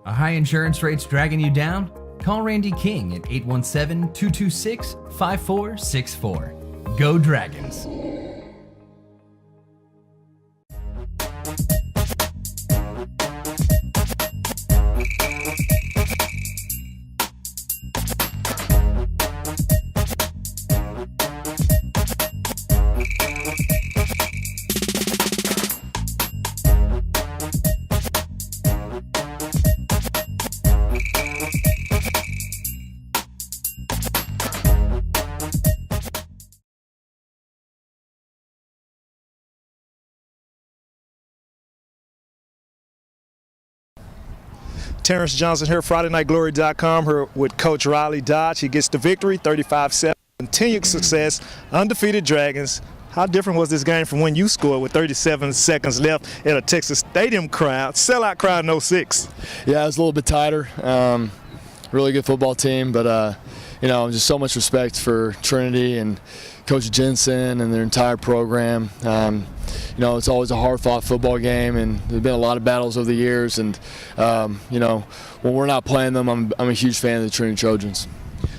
Are high insurance rates dragging you down? Call Randy King at 817-226-5464. Go Dragons! Terrence Johnson here, FridayNightGlory.com, here with Coach Riley Dodge. He gets the victory, 35-7. Continued success, undefeated Dragons. How different was this game from when you scored with 37 seconds left at a Texas Stadium crowd, sellout crowd in 06? Yeah, it was a little bit tighter. Really good football team, but just so much respect for Trinity and Coach Jensen and their entire program. It's always a hard-fought football game, and there's been a lot of battles over the years. And when we're not playing them, I'm a huge fan of the Trinity Trojans.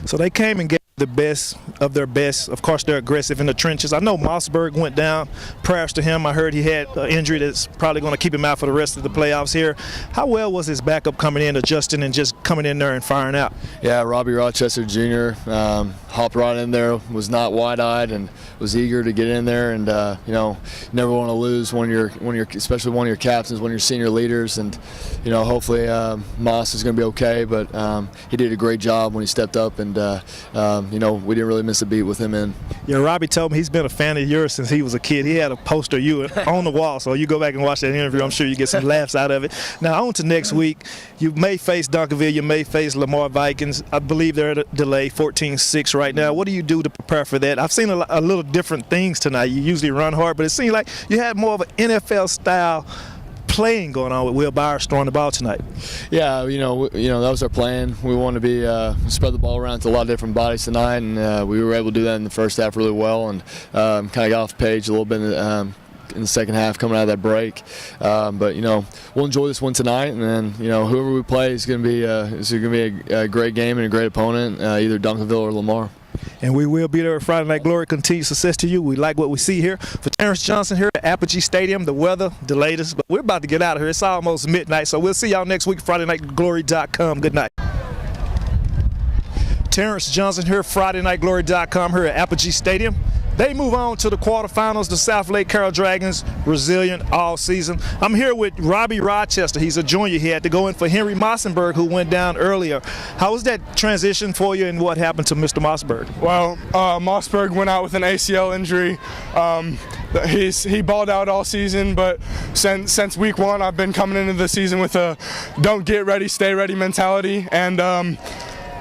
So they came and gave the best of their best. Of course, they're aggressive in the trenches. I know Mossberg went down. Prayers to him. I heard he had an injury that's probably going to keep him out for the rest of the playoffs here. How well was his backup coming in, adjusting and just coming in there and firing out? Yeah, Robby Rochester Jr. Hopped right in there, was not wide-eyed, and was eager to get in there. And you never want to lose especially one of your captains, one of your senior leaders. And hopefully Moss is going to be okay. But he did a great job when he stepped up, and we didn't really miss a beat with him in. Yeah, Robbie told me he's been a fan of yours since he was a kid. He had a poster of you on the wall, so you go back and watch that interview. I'm sure you get some laughs out of it. Now, on to next week. You may face Duncanville. You may face Lamar Vikings. I believe they're at a delay, 14-6 right now. What do you do to prepare for that? I've seen a little different things tonight. You usually run hard, but it seemed like you had more of an NFL-style playing going on with Will Byers throwing the ball tonight. Yeah, that was our plan. We wanted to be spread the ball around to a lot of different bodies tonight, and we were able to do that in the first half really well, and kind of got off the page a little bit in the second half coming out of that break. But we'll enjoy this one tonight, and then whoever we play is going to be a great game and a great opponent, either Duncanville or Lamar. And we will be there at Friday Night Glory. Continued success to you. We like what we see here. For Terrence Johnson here at Apogee Stadium, the weather delayed us, but we're about to get out of here. It's almost midnight, so we'll see y'all next week, FridayNightGlory.com. Good night. Terrence Johnson here, FridayNightGlory.com, here at Apogee Stadium. They move on to the quarterfinals. The Southlake Carroll Dragons, resilient all season. I'm here with Robby Rochester. He's a junior. He had to go in for Henry Mossberg, who went down earlier. How was that transition for you, and what happened to Mr. Mossberg? Well, Mossberg went out with an ACL injury. He balled out all season, but since week one, I've been coming into the season with a don't get ready, stay ready mentality. And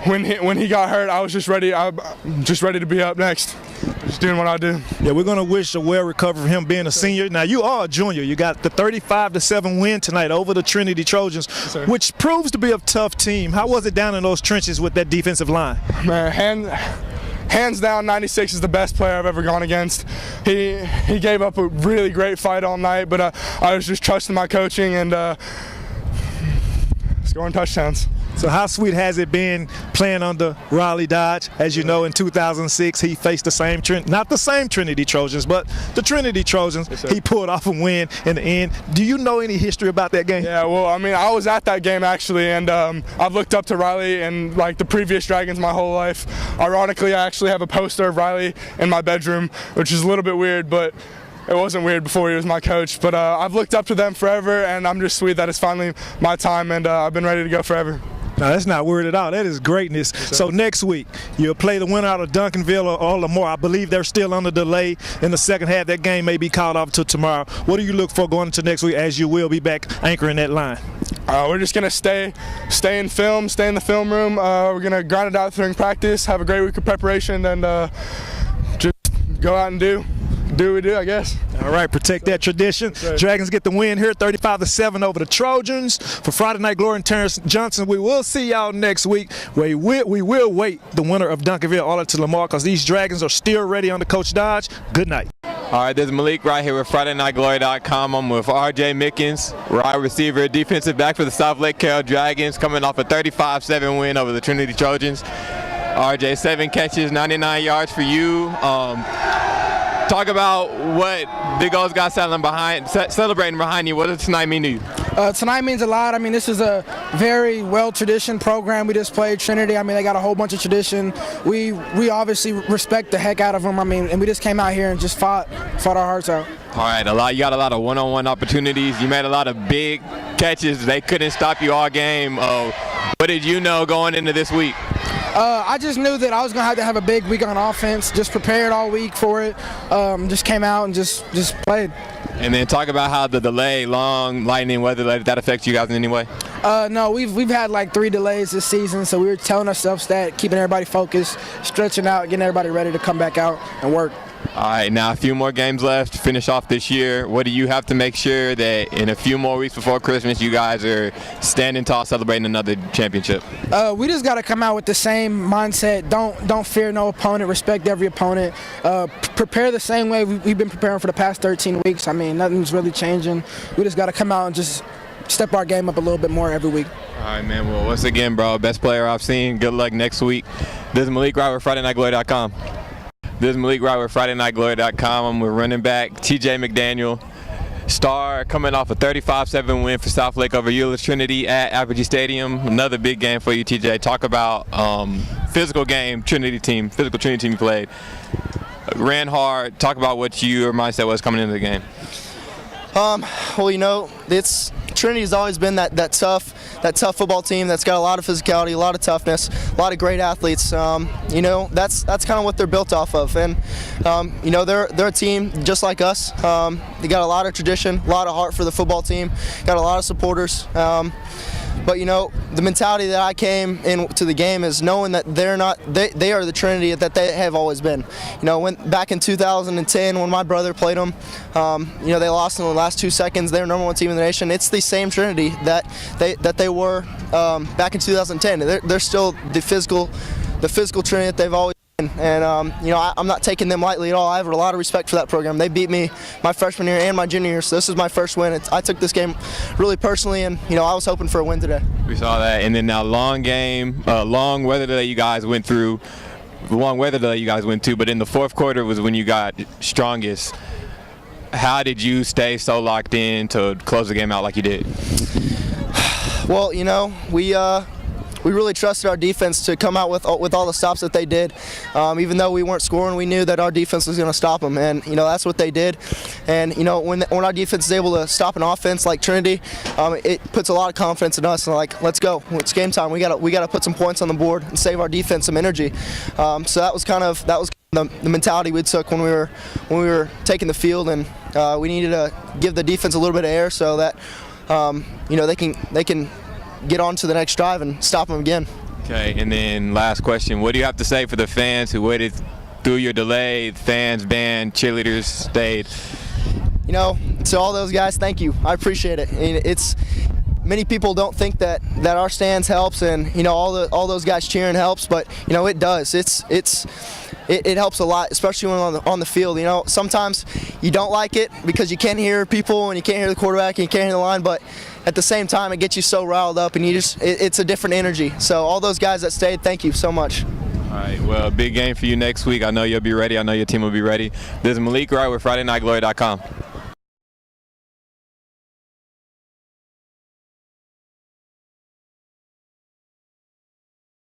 when he got hurt, I was just ready. I'm just ready to be up next. Just doing what I do. Yeah, we're going to wish a well recovery for him being a senior. Now, you are a junior. You got the 35-7 win tonight over the Trinity Trojans, which proves to be a tough team. How was it down in those trenches with that defensive line? Man, hands down, 96 is the best player I've ever gone against. He gave up a really great fight all night, but I was just trusting my coaching and scoring touchdowns. So how sweet has it been playing under Riley Dodge? As you know, in 2006, he faced the same not the same Trinity Trojans, but the Trinity Trojans. Yes, he pulled off a win in the end. Do you know any history about that game? Yeah, well, I was at that game actually, and I've looked up to Riley and like the previous Dragons my whole life. Ironically, I actually have a poster of Riley in my bedroom, which is a little bit weird, but it wasn't weird before he was my coach. But I've looked up to them forever, and I'm just sweet that it's finally my time, and I've been ready to go forever. No, that's not weird at all. That is greatness. So next week, you'll play the winner out of Duncanville or Lamar. I believe they're still under delay in the second half. That game may be called off until tomorrow. What do you look for going into next week, as you will be back anchoring that line? We're just going to stay in film, stay in the film room. We're going to grind it out during practice, have a great week of preparation, and just go out and do what we do, I guess. All right, protect that tradition. Right. Dragons get the win here, 35-7 over the Trojans. For Friday Night Glory and Terrence Johnson, we will see y'all next week. We will wait the winner of Duncanville all to Lamar, because these Dragons are still ready under Coach Dodge. Good night. All right, this is Malik right here with FridayNightGlory.com. I'm with RJ Mickens, wide receiver, defensive back for the Southlake Carroll Dragons, coming off a 35-7 win over the Trinity Trojans. RJ, 7 catches, 99 yards for you. Talk about what Big O's got celebrating behind you. What does tonight mean to you? Tonight means a lot. I mean, this is a very well-traditioned program. We just played Trinity. I mean, they got a whole bunch of tradition. We obviously respect the heck out of them. I mean, and we just came out here and just fought our hearts out. All right, you got a lot of one-on-one opportunities. You made a lot of big catches. They couldn't stop you all game. What did you know going into this week? I just knew that I was going to have a big week on offense, just prepared all week for it, just came out and just played. And then talk about how the delay, long lightning weather, did that affect you guys in any way? No, we've had like 3 delays this season, so we were telling ourselves that, keeping everybody focused, stretching out, getting everybody ready to come back out and work. All right, now a few more games left to finish off this year. What do you have to make sure that in a few more weeks before Christmas you guys are standing tall celebrating another championship? We just got to come out with the same mindset. Don't fear no opponent. Respect every opponent. Prepare the same way we've been preparing for the past 13 weeks. I mean, nothing's really changing. We just got to come out and just step our game up a little bit more every week. All right, man. Well, once again, bro, best player I've seen. Good luck next week. This is Malik Wright with FridayNightGlory.com. This is Malik Wright with FridayNightGlory.com. I'm with running back TJ McDaniel. Star coming off a 35-7 win for Southlake over Euless Trinity at Apogee Stadium. Another big game for you, TJ. Talk about physical Trinity team you played. Ran hard. Talk about what your mindset was coming into the game. Well, you know, Trinity's always been that tough football team that's got a lot of physicality, a lot of toughness, a lot of great athletes. You know, that's kind of what they're built off of, and you know, they're a team just like us. They got a lot of tradition, a lot of heart for the football team, got a lot of supporters. But you know, the mentality that I came into the game is knowing that they are the Trinity that they have always been. You know, back in 2010 when my brother played them, you know, they lost in the last 2 seconds. They were #1 team in the nation. It's the same Trinity that they were back in 2010. They're still the physical Trinity that they've always been. And you know, I'm not taking them lightly at all. I have a lot of respect for that program. They beat me my freshman year and my junior year, so this is my first win. I took this game really personally, and you know, I was hoping for a win today. We saw that, and then now long weather delay you guys went through. The long weather delay you guys went to, but in the fourth quarter was when you got strongest. How did you stay so locked in to close the game out like you did? Well, you know, we really trusted our defense to come out with all the stops that they did. Even though we weren't scoring, we knew that our defense was going to stop them, and you know, that's what they did. And you know, when our defense is able to stop an offense like Trinity, it puts a lot of confidence in us. And like, let's go, it's game time. We got to put some points on the board and save our defense some energy. So that was the mentality we took when we were taking the field, and we needed to give the defense a little bit of air so that you know, they can get on to the next drive and stop them again. Okay, and then last question. What do you have to say for the fans who waited through your delay? Fans, band, cheerleaders stayed. You know, to all those guys, thank you. I appreciate it. And many people don't think that our stands helps, and you know, all those guys cheering helps, but you know, it does. It helps a lot, especially when on the field. You know, sometimes you don't like it because you can't hear people and you can't hear the quarterback and you can't hear the line, but at the same time, it gets you so riled up, and it's a different energy. So all those guys that stayed, thank you so much. All right, well, big game for you next week. I know you'll be ready. I know your team will be ready. This is Malik Wright with FridayNightGlory.com.